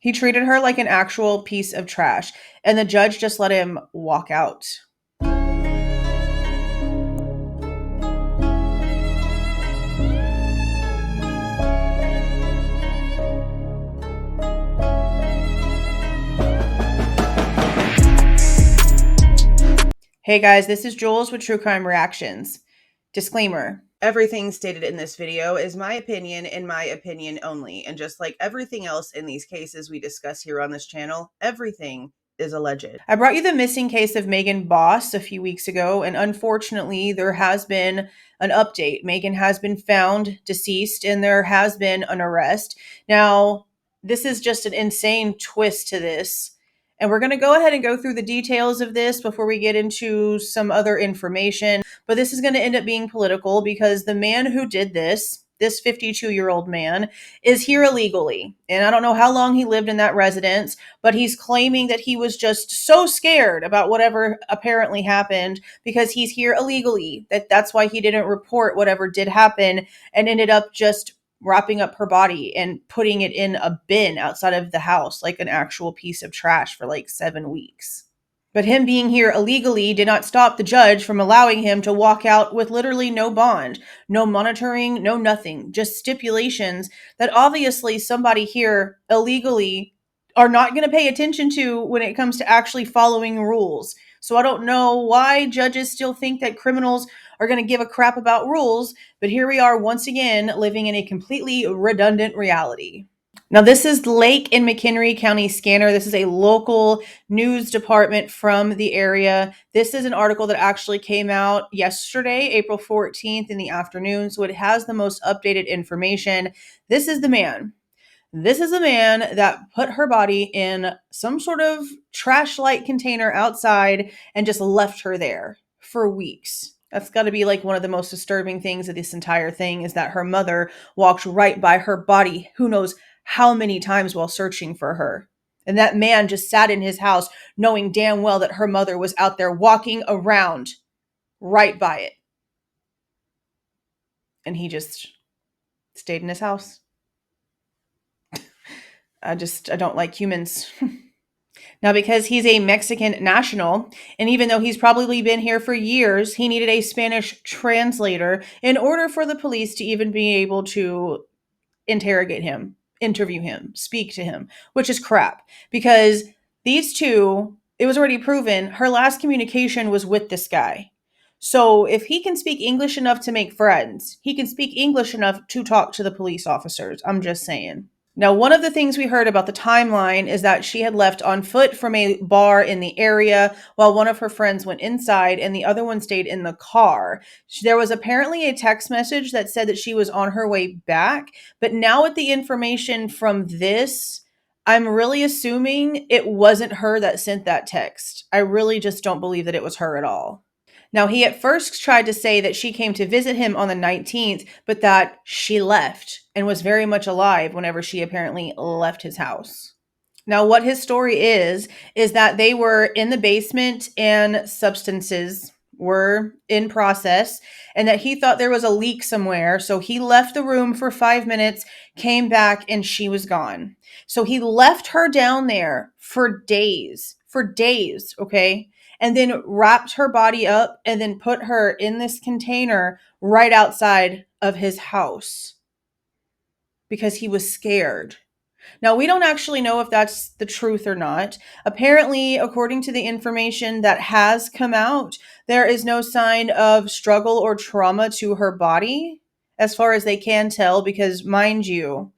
He treated her like an actual piece of trash, and the judge just let him walk out. Hey guys, this is Jules with True Crime Reactions. Disclaimer. Everything stated in this video is my opinion and my opinion only. And just like everything else in these cases we discuss here on this channel, everything is alleged. I brought you the missing case of Megan BOS a few weeks ago, and unfortunately there has been an update. Megan has been found deceased and there has been an arrest. Now, this is just an insane twist to this. And we're going to go ahead and go through the details of this before we get into some other information. But this is going to end up being political because the man who did this 52-year-old man, is here illegally. And I don't know how long he lived in that residence, but he's claiming that he was just so scared about whatever apparently happened because he's here illegally. That's why he didn't report whatever did happen and ended up just wrapping up her body and putting it in a bin outside of the house, like an actual piece of trash for like 7 weeks. But him being here illegally did not stop the judge from allowing him to walk out with literally no bond, no monitoring, no nothing, just stipulations that obviously somebody here illegally are not going to pay attention to when it comes to actually following rules. So I don't know why judges still think that criminals are going to give a crap about rules, but here we are once again living in a completely redundant reality. Now, this is Lake and McHenry County Scanner. This is a local news department from the area. This is an article that actually came out yesterday, April 14th in the afternoon, so it has the most updated information. This is the man. This is a man that put her body in some sort of trash-like container outside and just left her there for weeks. That's got to be like one of the most disturbing things of this entire thing is that her mother walked right by her body, who knows how many times while searching for her. And that man just sat in his house knowing damn well that her mother was out there walking around right by it. And he just stayed in his house. I don't like humans. Now, because he's a Mexican national, and even though he's probably been here for years, he needed a Spanish translator in order for the police to even be able to interrogate him, interview him, speak to him, which is crap. Because these two, it was already proven, her last communication was with this guy. So if he can speak English enough to make friends, he can speak English enough to talk to the police officers. I'm just saying. Now, one of the things we heard about the timeline is that she had left on foot from a bar in the area while one of her friends went inside and the other one stayed in the car. There was apparently a text message that said that she was on her way back, but now with the information from this, I'm really assuming it wasn't her that sent that text. I really just don't believe that it was her at all. Now, he at first tried to say that she came to visit him on the 19th, but that she left and was very much alive whenever she apparently left his house. Now, what his story is that they were in the basement and substances were in process and that he thought there was a leak somewhere. So he left the room for 5 minutes, came back, and she was gone. So he left her down there for days, okay? And then wrapped her body up and then put her in this container right outside of his house because he was scared. Now, we don't actually know if that's the truth or not. Apparently, according to the information that has come out, there is no sign of struggle or trauma to her body, as far as they can tell, because mind you,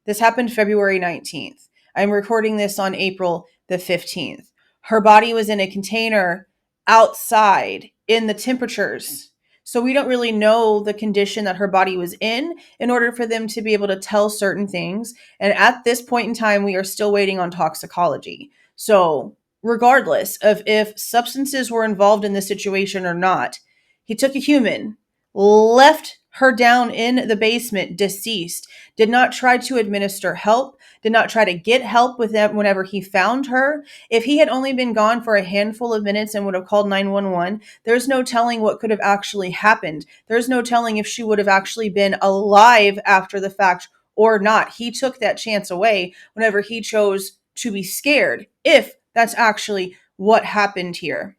this happened February 19th. I'm recording this on April the 15th. Her body was in a container outside in the temperatures. So we don't really know the condition that her body was in order for them to be able to tell certain things. And at this point in time, we are still waiting on toxicology. So regardless of if substances were involved in this situation or not, he took a human, left her down in the basement, deceased, did not try to administer help, did not try to get help with them whenever he found her. If he had only been gone for a handful of minutes and would have called 911, there's no telling what could have actually happened. There's no telling if she would have actually been alive after the fact or not. He took that chance away whenever he chose to be scared, if that's actually what happened here.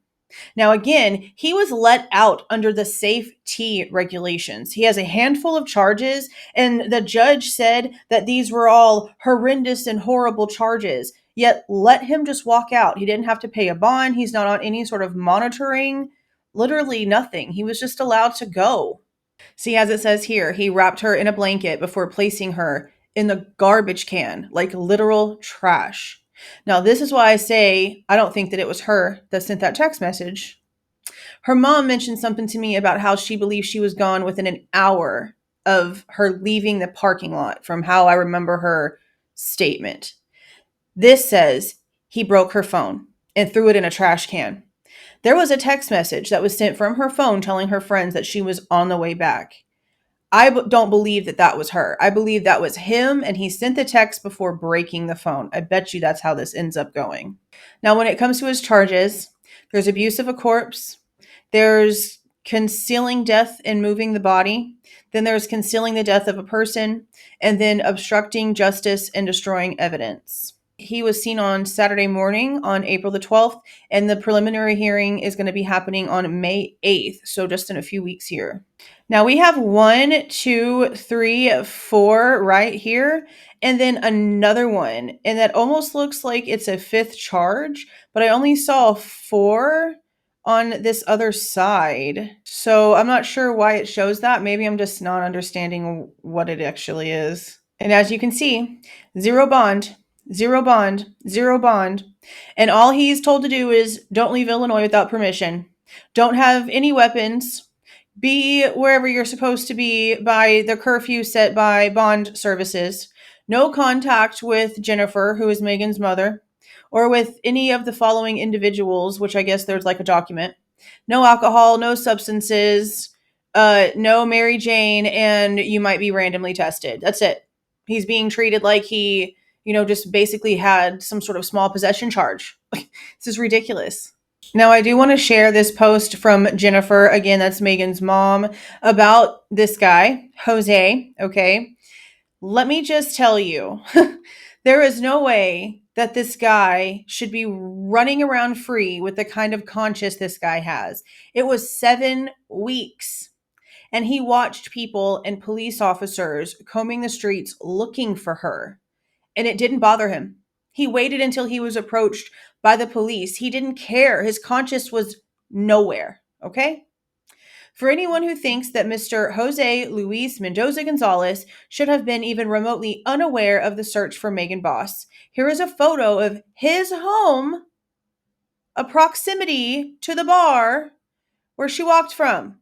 Now, again, he was let out under the safety regulations. He has a handful of charges, and the judge said that these were all horrendous and horrible charges, yet let him just walk out. He didn't have to pay a bond. He's not on any sort of monitoring, literally nothing. He was just allowed to go. See, as it says here, he wrapped her in a blanket before placing her in the garbage can, like literal trash. Now, this is why I say I don't think that it was her that sent that text message. Her mom mentioned something to me about how she believes she was gone within an hour of her leaving the parking lot, from how I remember her statement. This says he broke her phone and threw it in a trash can. There was a text message that was sent from her phone telling her friends that she was on the way back. Don't believe that that was her. I believe that was him, and he sent the text before breaking the phone. I bet you that's how this ends up going. Now, when it comes to his charges, there's abuse of a corpse, there's concealing death and moving the body, then there's concealing the death of a person, and then obstructing justice and destroying evidence. He was seen on Saturday morning on April the 12th, and the preliminary hearing is going to be happening on May 8th, so just in a few weeks here. Now we have 1, 2, 3, 4 right here, and then another one, and that almost looks like it's a fifth charge, but I only saw 4 on this other side. So I'm not sure why it shows that. Maybe I'm just not understanding what it actually is. And as you can see, 0 bond, 0 bond, 0 bond. And all he's told to do is don't leave Illinois without permission. Don't have any weapons. Be wherever you're supposed to be by the curfew set by bond services. No contact with Jennifer, who is Megan's mother, or with any of the following individuals, which I guess there's like a document. No alcohol, no substances, no Mary Jane, and you might be randomly tested. That's it. He's being treated like he, just basically had some sort of small possession charge. This is ridiculous. Now, I do want to share this post from Jennifer, again, that's Megan's mom, about this guy, Jose, okay? Let me just tell you, there is no way that this guy should be running around free with the kind of conscience this guy has. It was 7 weeks, and he watched people and police officers combing the streets looking for her, and it didn't bother him. He waited until he was approached by the police. He didn't care. His conscience was nowhere, okay? For anyone who thinks that Mr. Jose Luis Mendoza Gonzalez should have been even remotely unaware of the search for Megan BOS, here is a photo of his home, a proximity to the bar where she walked from.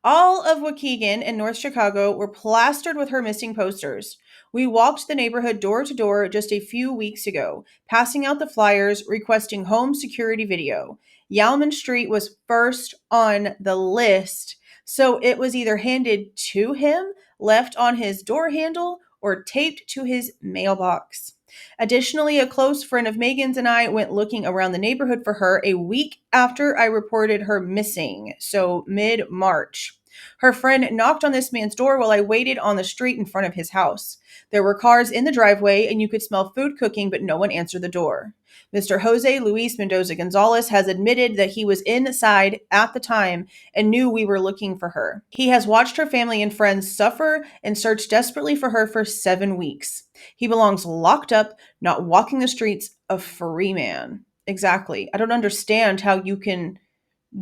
All of Waukegan and North Chicago were plastered with her missing posters. We walked the neighborhood door to door just a few weeks ago, passing out the flyers requesting home security video. Yalman Street was first on the list, so it was either handed to him, left on his door handle, or taped to his mailbox. Additionally, a close friend of Megan's and I went looking around the neighborhood for her a week after I reported her missing, so mid-March. Her friend knocked on this man's door while I waited on the street in front of his house. There were cars in the driveway, and you could smell food cooking, but no one answered the door. Mr. Jose Luis Mendoza Gonzalez has admitted that he was inside at the time and knew we were looking for her. He has watched her family and friends suffer and searched desperately for her for 7 weeks. He belongs locked up, not walking the streets, a free man. Exactly. I don't understand how you can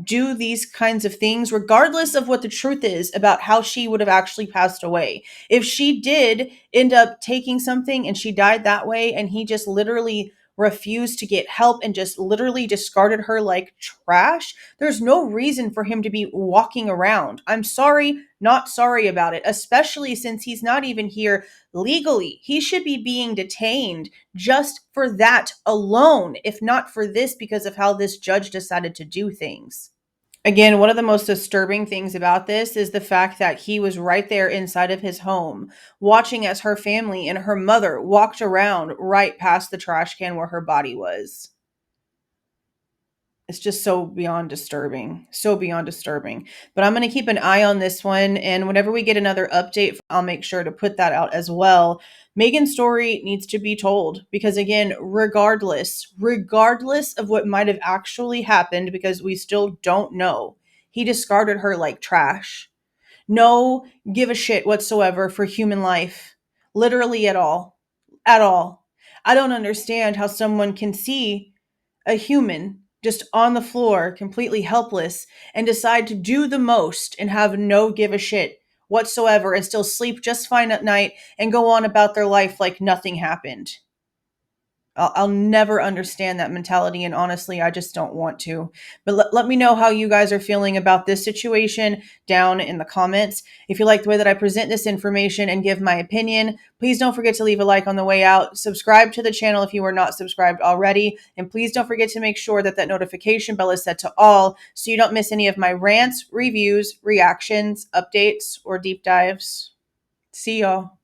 do these kinds of things, regardless of what the truth is about how she would have actually passed away. If she did end up taking something and she died that way, and he just literally refused to get help and just literally discarded her like trash, there's no reason for him to be walking around. I'm sorry, not sorry about it, especially since he's not even here legally. He should be being detained just for that alone, if not for this, because of how this judge decided to do things. Again, one of the most disturbing things about this is the fact that he was right there inside of his home, watching as her family and her mother walked around right past the trash can where her body was. It's just so beyond disturbing. So beyond disturbing. But I'm going to keep an eye on this one. And whenever we get another update, I'll make sure to put that out as well. Megan's story needs to be told because, again, regardless of what might have actually happened, because we still don't know, he discarded her like trash. No give a shit whatsoever for human life. Literally at all. At all. I don't understand how someone can see a human just on the floor, completely helpless, and decide to do the most and have no give a shit whatsoever and still sleep just fine at night and go on about their life like nothing happened. I'll never understand that mentality, and honestly, I just don't want to. But let me know how you guys are feeling about this situation down in the comments. If you like the way that I present this information and give my opinion, please don't forget to leave a like on the way out. Subscribe to the channel if you are not subscribed already. And please don't forget to make sure that that notification bell is set to all so you don't miss any of my rants, reviews, reactions, updates, or deep dives. See y'all.